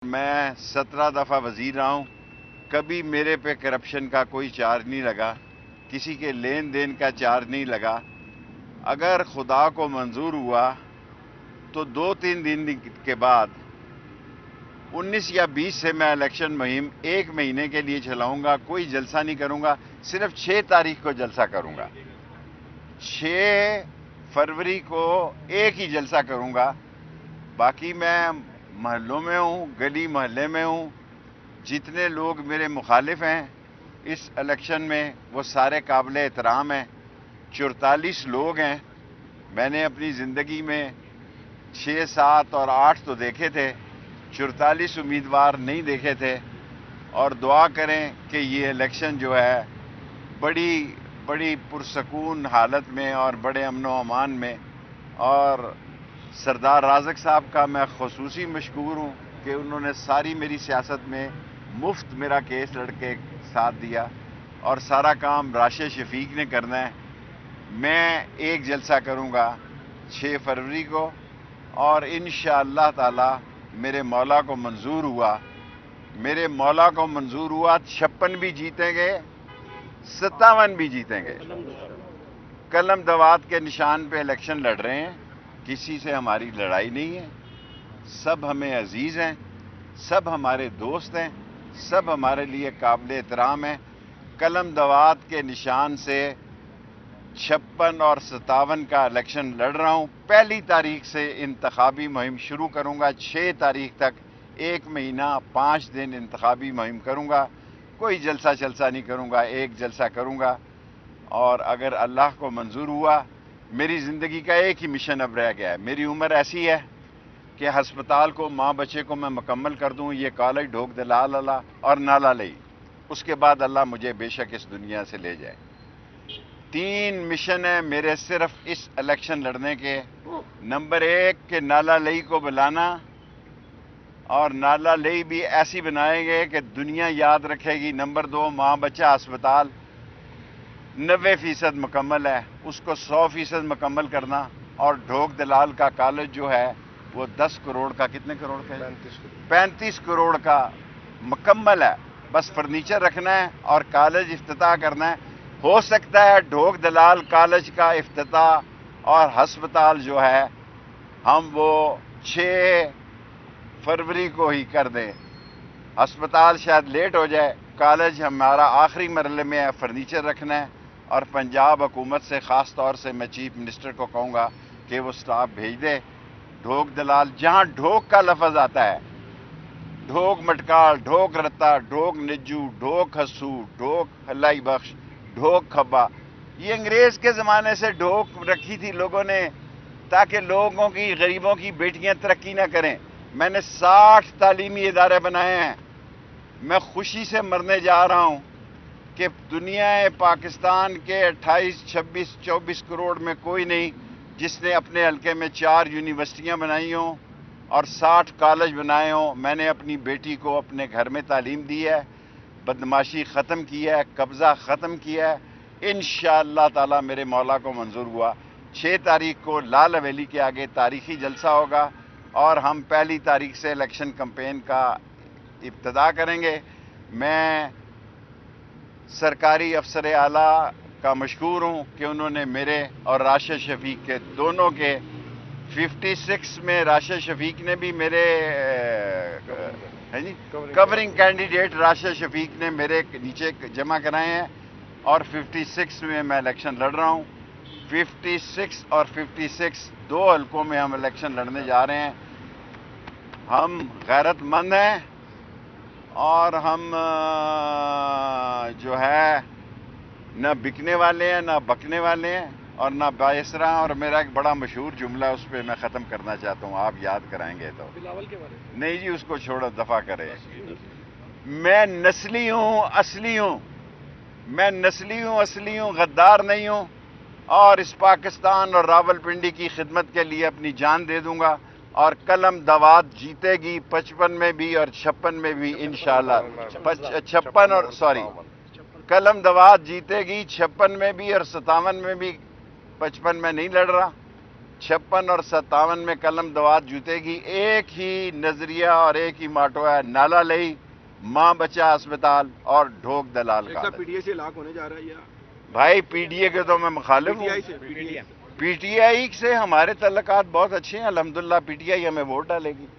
मैं 17 दफ़ा वज़ीर रहा हूँ, कभी मेरे पे करप्शन का कोई चार्ज नहीं लगा, किसी के लेन देन का चार्ज नहीं लगा। अगर खुदा को मंजूर हुआ तो 2-3 दिन के बाद 19 या 20 से मैं इलेक्शन मुहिम 1 महीने के लिए चलाऊंगा। कोई जलसा नहीं करूंगा, सिर्फ 6 तारीख को जलसा करूंगा। 6 फरवरी को एक ही जलसा करूंगा। बाकी मैं महलों में हूँ, गली महल्ले में हूँ। जितने लोग मेरे मुखालिफ हैं इस इलेक्शन में वो सारे काबिल एहतराम हैं। 44 लोग हैं। मैंने अपनी ज़िंदगी में 6, 7 और 8 तो देखे थे, 44 उम्मीदवार नहीं देखे थे। और दुआ करें कि ये इलेक्शन जो है बड़ी पुरसकून हालत में और बड़े अमन व अमान में। और सरदार राज़क साहब का मैं खुसूसी मशकूर हूँ कि उन्होंने सारी मेरी सियासत में मुफ्त मेरा केस लड़के साथ दिया और सारा काम राशिद शफीक ने करना है। मैं एक जलसा करूँगा 6 फरवरी को और इंशाअल्लाह ताला मेरे मौला को मंजूर हुआ 56 भी जीतेंगे, 57 भी जीतेंगे। कलम दवात के निशान पे इलेक्शन लड़ रहे हैं, किसी से हमारी लड़ाई नहीं है। सब हमें अजीज हैं, सब हमारे दोस्त हैं, सब हमारे लिए काबिल एहतराम हैं। कलम दवात के निशान से 56 और 57 का इलेक्शन लड़ रहा हूं। पहली तारीख से इंतखाबी मुहिम शुरू करूंगा, 6 तारीख तक 1 महीना 5 दिन इंतखाबी मुहिम करूंगा। कोई जलसा नहीं करूंगा, एक जलसा करूंगा। और अगर अल्लाह को मंजूर हुआ, मेरी ज़िंदगी का एक ही मिशन अब रह गया है। मेरी उम्र ऐसी है कि हस्पताल को, माँ बच्चे को मैं मुकम्मल कर दूं, ये कॉलेज ढोक दलाल अल्लाह और नाला लई। उसके बाद अल्लाह मुझे बेशक इस दुनिया से ले जाए। 3 मिशन है मेरे सिर्फ इस इलेक्शन लड़ने के। नंबर 1 कि नाला लई को बुलाना, और नाला लई भी ऐसी बनाएंगे कि दुनिया याद रखेगी। नंबर 2 माँ बच्चा अस्पताल 90% मुकम्मल है, उसको 100% मुकम्मल करना। और ढोक दलाल का कॉलेज जो है वो 10 करोड़ का, कितने करोड़ का है? 35 करोड़ का मुकम्मल है। बस फर्नीचर रखना है और कॉलेज इफ्तिताह करना है। हो सकता है ढोक दलाल कॉलेज का इफ्तिताह और हस्पताल जो है हम वो 6 फरवरी को ही कर दें। अस्पताल शायद लेट हो जाए, कॉलेज हमारा आखिरी मरहले में है, फर्नीचर रखना है। और पंजाब हुकूमत से ख़ास तौर से मैं चीफ मिनिस्टर को कहूँगा कि वो स्टाफ भेज दे। ढोक दलाल, जहाँ ढोक का लफ्ज़ आता है, ढोक मटकाल, ढोक रत्ता, ढोक निज्जू, ढोक हस्सू, ढोक हलाई बख्श, ढोक खब्बा, ये अंग्रेज़ के ज़माने से ढोक रखी थी लोगों ने ताकि लोगों की, गरीबों की बेटियां तरक्की ना करें। मैंने 60 तालीमी इदारे बनाए हैं। मैं खुशी से मरने जा रहा हूं कि दुनिया पाकिस्तान के 28, 26, 24 करोड़ में कोई नहीं जिसने अपने हल्के में 4 यूनिवर्सिटियां बनाई हों और 60 कॉलेज बनाए हों। मैंने अपनी बेटी को अपने घर में तालीम दी है, बदमाशी ख़त्म की है, कब्ज़ा ख़त्म किया है। इंशाअल्लाह ताला मेरे मौला को मंजूर हुआ 6 तारीख को लाल हवेली के आगे तारीखी जलसा होगा और हम पहली तारीख से इलेक्शन कैंपेन का इब्तिदा करेंगे। मैं सरकारी अफसर आला का मशकूर हूँ कि उन्होंने मेरे और राशिद शफीक के दोनों के 56 में राशिद शफीक ने भी मेरे कवरिंग कैंडिडेट राशिद शफीक ने मेरे नीचे जमा कराए हैं और 56 में मैं इलेक्शन लड़ रहा हूँ। 56 और 56 2 हल्कों में हम इलेक्शन लड़ने जा रहे हैं। हम गैरतमंद हैं और हम जो है न बिकने वाले हैं, न बकने वाले हैं और न बायसरा। और मेरा एक बड़ा मशहूर जुमला है, उस पर मैं ख़त्म करना चाहता हूँ, आप याद कराएंगे तो। बिलावल के बारे में? नहीं जी, उसको छोड़ो, दफ़ा करें। मैं नस्ली हूँ, असली हूँ। मैं नस्ली हूँ, असली हूँ, गद्दार नहीं हूँ। और इस पाकिस्तान और रावलपिंडी की खिदमत के लिए अपनी जान दे दूंगा। और कलम दवात जीतेगी 55 में भी और 56 में भी इंशाअल्लाह। 56 और कलम दवात जीतेगी 56 में भी और 57 में भी। 55 में नहीं लड़ रहा। 56 اور 57 میں قلم دوات جوتے گی. ایک ہی نظریہ اور ایک ہی ماٹو ہے, نالا لئی, ماں بچہ اسپتال اور ڈھوک دلال کا. پی ٹی آئی سے لاکھ ہونے جا رہا ہے یا بھائی پی ڈی اے کے تو میں مخالف ہوں. پی ٹی آئی سے ہمارے تعلقات بہت اچھے ہیں الحمدللہ. پی ٹی آئی ہمیں ووٹ ڈالے گی.